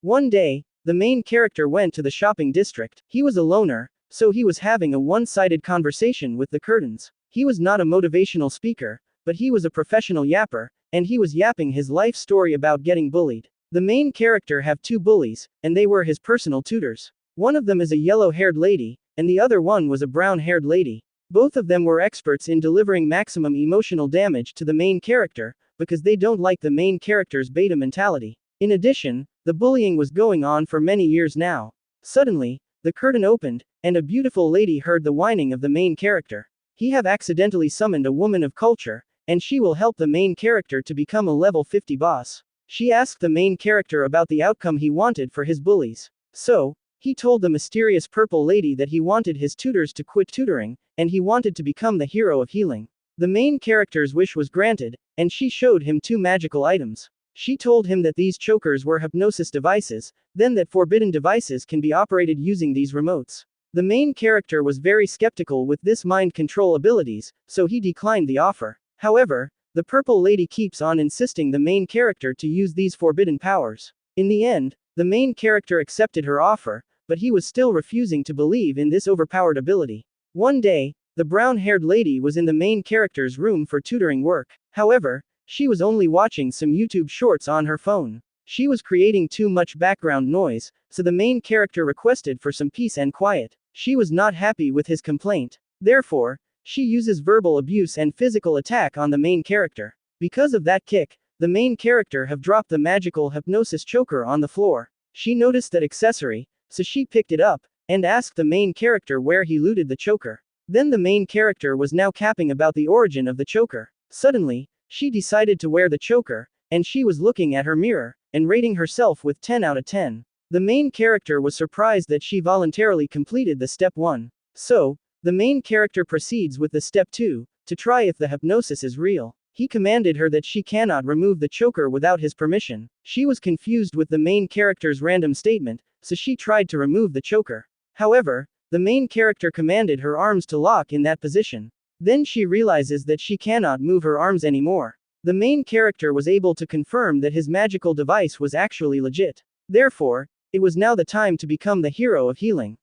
One day, the main character went to the shopping district. He was a loner, so he was having a one-sided conversation with the curtains. He was not a motivational speaker, but he was a professional yapper, and he was yapping his life story about getting bullied. The main character have two bullies, and they were his personal tutors. One of them is a yellow-haired lady, and the other one was a brown-haired lady. Both of them were experts in delivering maximum emotional damage to the main character, because they don't like the main character's beta mentality. In addition, the bullying was going on for many years now. Suddenly, the curtain opened, and a beautiful lady heard the whining of the main character. He have accidentally summoned a woman of culture, and she will help the main character to become a level 50 boss. She asked the main character about the outcome he wanted for his bullies. So, he told the mysterious purple lady that he wanted his tutors to quit tutoring, and he wanted to become the hero of healing. The main character's wish was granted, and she showed him two magical items. She told him that these chokers were hypnosis devices, then that forbidden devices can be operated using these remotes. The main character was very skeptical with this mind control abilities, so he declined the offer. However, the purple lady keeps on insisting the main character to use these forbidden powers. In the end, the main character accepted her offer, but he was still refusing to believe in this overpowered ability. One day, the brown-haired lady was in the main character's room for tutoring work. However, she was only watching some YouTube shorts on her phone. She was creating too much background noise, so the main character requested for some peace and quiet. She was not happy with his complaint. Therefore, she uses verbal abuse and physical attack on the main character. Because of that kick, the main character have dropped the magical hypnosis choker on the floor. She noticed that accessory, so she picked it up, and asked the main character where he looted the choker. Then the main character was now capping about the origin of the choker. Suddenly, she decided to wear the choker, and she was looking at her mirror, and rating herself with 10 out of 10. The main character was surprised that she voluntarily completed the step 1. So, the main character proceeds with the step 2, to try if the hypnosis is real. He commanded her that she cannot remove the choker without his permission. She was confused with the main character's random statement, so she tried to remove the choker. However, the main character commanded her arms to lock in that position. Then she realizes that she cannot move her arms anymore. The main character was able to confirm that his magical device was actually legit. Therefore, it was now the time to become the hero of healing.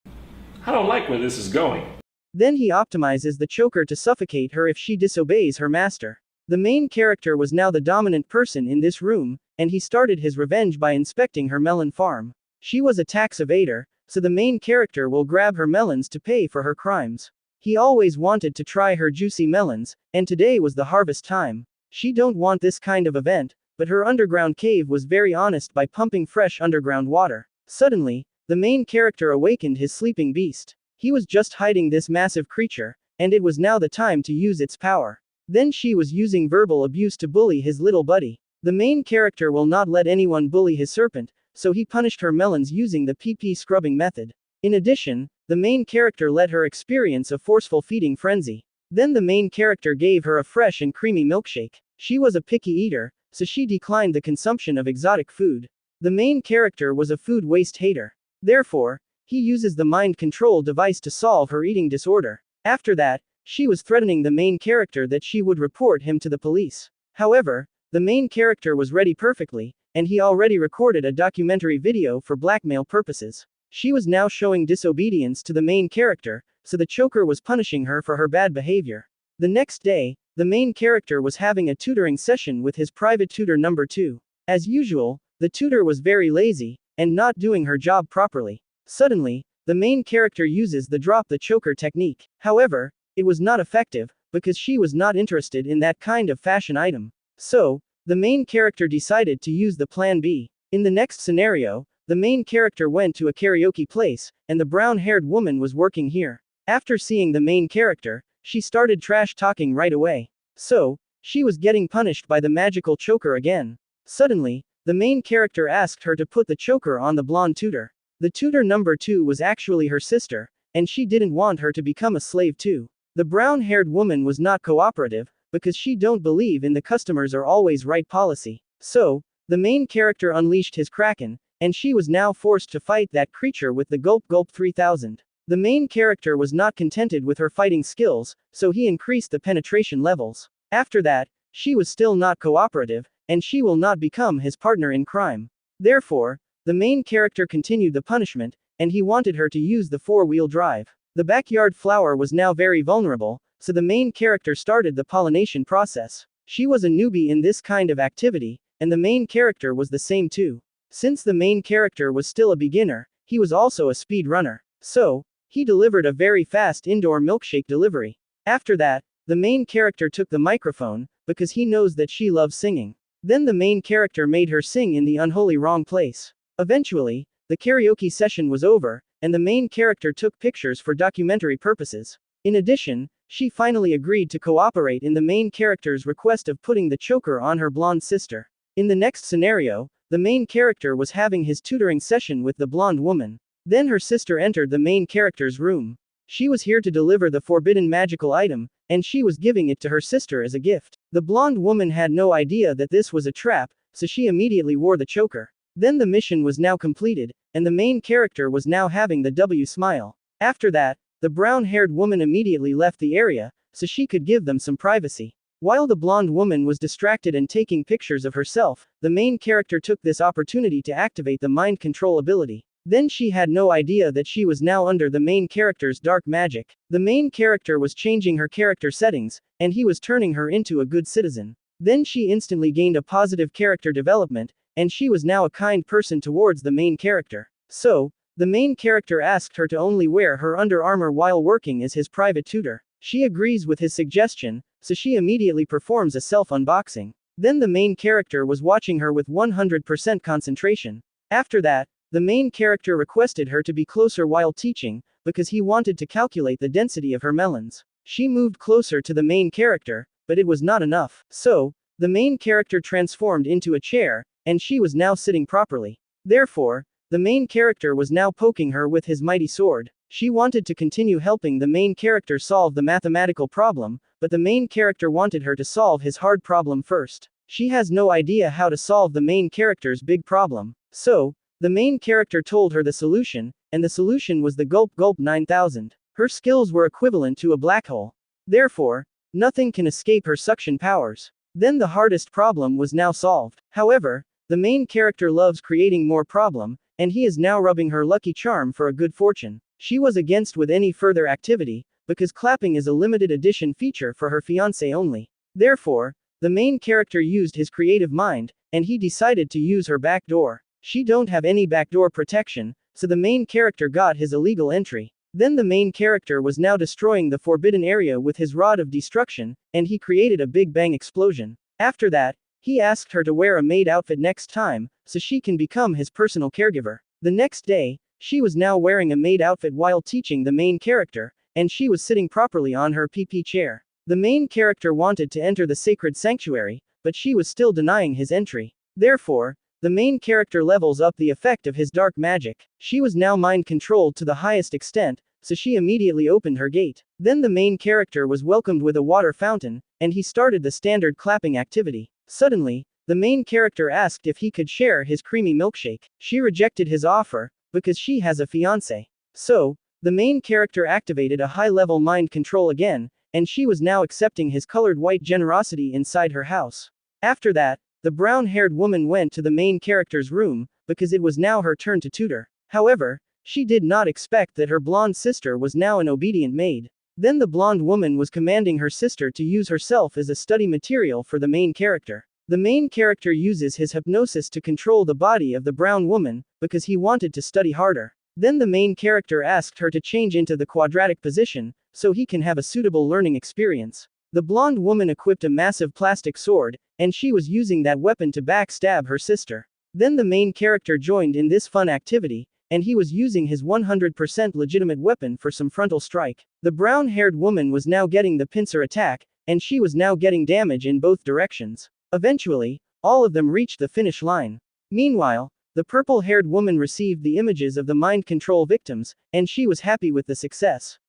I don't like where this is going. Then he optimizes the choker to suffocate her if she disobeys her master. The main character was now the dominant person in this room, and he started his revenge by inspecting her melon farm. She was a tax evader, so the main character will grab her melons to pay for her crimes. He always wanted to try her juicy melons, and today was the harvest time. She don't want this kind of event, but her underground cave was very honest by pumping fresh underground water. Suddenly, the main character awakened his sleeping beast. He was just hiding this massive creature, and it was now the time to use its power. Then she was using verbal abuse to bully his little buddy. The main character will not let anyone bully his serpent, so he punished her melons using the PP scrubbing method. In addition, the main character let her experience a forceful feeding frenzy. Then the main character gave her a fresh and creamy milkshake. She was a picky eater, so she declined the consumption of exotic food. The main character was a food waste hater. Therefore, he uses the mind control device to solve her eating disorder. After that, she was threatening the main character that she would report him to the police. However, the main character was ready perfectly, and he already recorded a documentary video for blackmail purposes. She was now showing disobedience to the main character, so the choker was punishing her for her bad behavior. The next day, the main character was having a tutoring session with his private tutor number 2. As usual, the tutor was very lazy, and not doing her job properly. Suddenly, the main character uses the drop the choker technique. However, it was not effective, because she was not interested in that kind of fashion item. So, the main character decided to use the plan B. In the next scenario, the main character went to a karaoke place, and the brown-haired woman was working here. After seeing the main character, she started trash talking right away. So, she was getting punished by the magical choker again. Suddenly, the main character asked her to put the choker on the blonde tutor. The tutor number 2 was actually her sister, and she didn't want her to become a slave too. The brown-haired woman was not cooperative, because she don't believe in the customers are always right policy. So, the main character unleashed his kraken, and she was now forced to fight that creature with the Gulp Gulp 3000. The main character was not contented with her fighting skills, so he increased the penetration levels. After that, she was still not cooperative, and she will not become his partner in crime. Therefore, the the main character continued the punishment, and he wanted her to use the four-wheel drive. The backyard flower was now very vulnerable, so the main character started the pollination process. She was a newbie in this kind of activity, and the main character was the same too. Since the main character was still a beginner, he was also a speed runner. So, he delivered a very fast indoor milkshake delivery. After that, the main character took the microphone, because he knows that she loves singing. Then the main character made her sing in the unholy wrong place. Eventually, the karaoke session was over, and the main character took pictures for documentary purposes. In addition, she finally agreed to cooperate in the main character's request of putting the choker on her blonde sister. In the next scenario, the main character was having his tutoring session with the blonde woman. Then her sister entered the main character's room. She was here to deliver the forbidden magical item, and she was giving it to her sister as a gift. The blonde woman had no idea that this was a trap, so she immediately wore the choker. Then the mission was now completed, and the main character was now having the W smile. After that, the brown-haired woman immediately left the area, so she could give them some privacy. While the blonde woman was distracted and taking pictures of herself, the main character took this opportunity to activate the mind control ability. Then she had no idea that she was now under the main character's dark magic. The main character was changing her character settings, and he was turning her into a good citizen. Then she instantly gained a positive character development, and she was now a kind person towards the main character. So, the main character asked her to only wear her Under Armour while working as his private tutor. She agrees with his suggestion, so she immediately performs a self-unboxing. Then the main character was watching her with 100% concentration. After that, the main character requested her to be closer while teaching, because he wanted to calculate the density of her melons. She moved closer to the main character, but it was not enough. So, the main character transformed into a chair, and she was now sitting properly. Therefore, the main character was now poking her with his mighty sword. She wanted to continue helping the main character solve the mathematical problem, but the main character wanted her to solve his hard problem first. She has no idea how to solve the main character's big problem. So, the main character told her the solution, and the solution was the Gulp Gulp 9000. Her skills were equivalent to a black hole. Therefore, nothing can escape her suction powers. Then the hardest problem was now solved. However, the main character loves creating more problem, and he is now rubbing her lucky charm for a good fortune. She was against with any further activity, because clapping is a limited edition feature for her fiancé only. Therefore, the main character used his creative mind, and he decided to use her back door. She don't have any backdoor protection, so the main character got his illegal entry. Then the main character was now destroying the forbidden area with his rod of destruction, and he created a big bang explosion. After that, he asked her to wear a maid outfit next time, so she can become his personal caregiver. The next day, she was now wearing a maid outfit while teaching the main character, and she was sitting properly on her PP chair. The main character wanted to enter the sacred sanctuary, but she was still denying his entry. Therefore, the main character levels up the effect of his dark magic. She was now mind controlled to the highest extent, so she immediately opened her gate. Then the main character was welcomed with a water fountain, and he started the standard clapping activity. Suddenly, the main character asked if he could share his creamy milkshake. She rejected his offer, because she has a fiancé. So, the main character activated a high-level mind control again, and she was now accepting his colored white generosity inside her house. After that, the brown-haired woman went to the main character's room, because it was now her turn to tutor. However, she did not expect that her blonde sister was now an obedient maid. Then the blonde woman was commanding her sister to use herself as a study material for the main character. The main character uses his hypnosis to control the body of the brown woman, because he wanted to study harder. Then the main character asked her to change into the quadratic position, so he can have a suitable learning experience. The blonde woman equipped a massive plastic sword, and she was using that weapon to backstab her sister. Then the main character joined in this fun activity, and he was using his 100% legitimate weapon for some frontal strike. The brown-haired woman was now getting the pincer attack, and she was now getting damage in both directions. Eventually, all of them reached the finish line. Meanwhile, the purple-haired woman received the images of the mind control victims, and she was happy with the success.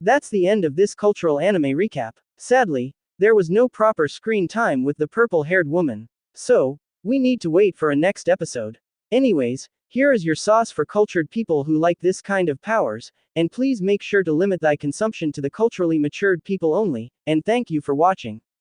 That's the end of this cultural anime recap. Sadly, there was no proper screen time with the purple-haired woman. So, we need to wait for a next episode. Anyways, here is your sauce for cultured people who like this kind of powers, and please make sure to limit thy consumption to the culturally matured people only, and thank you for watching.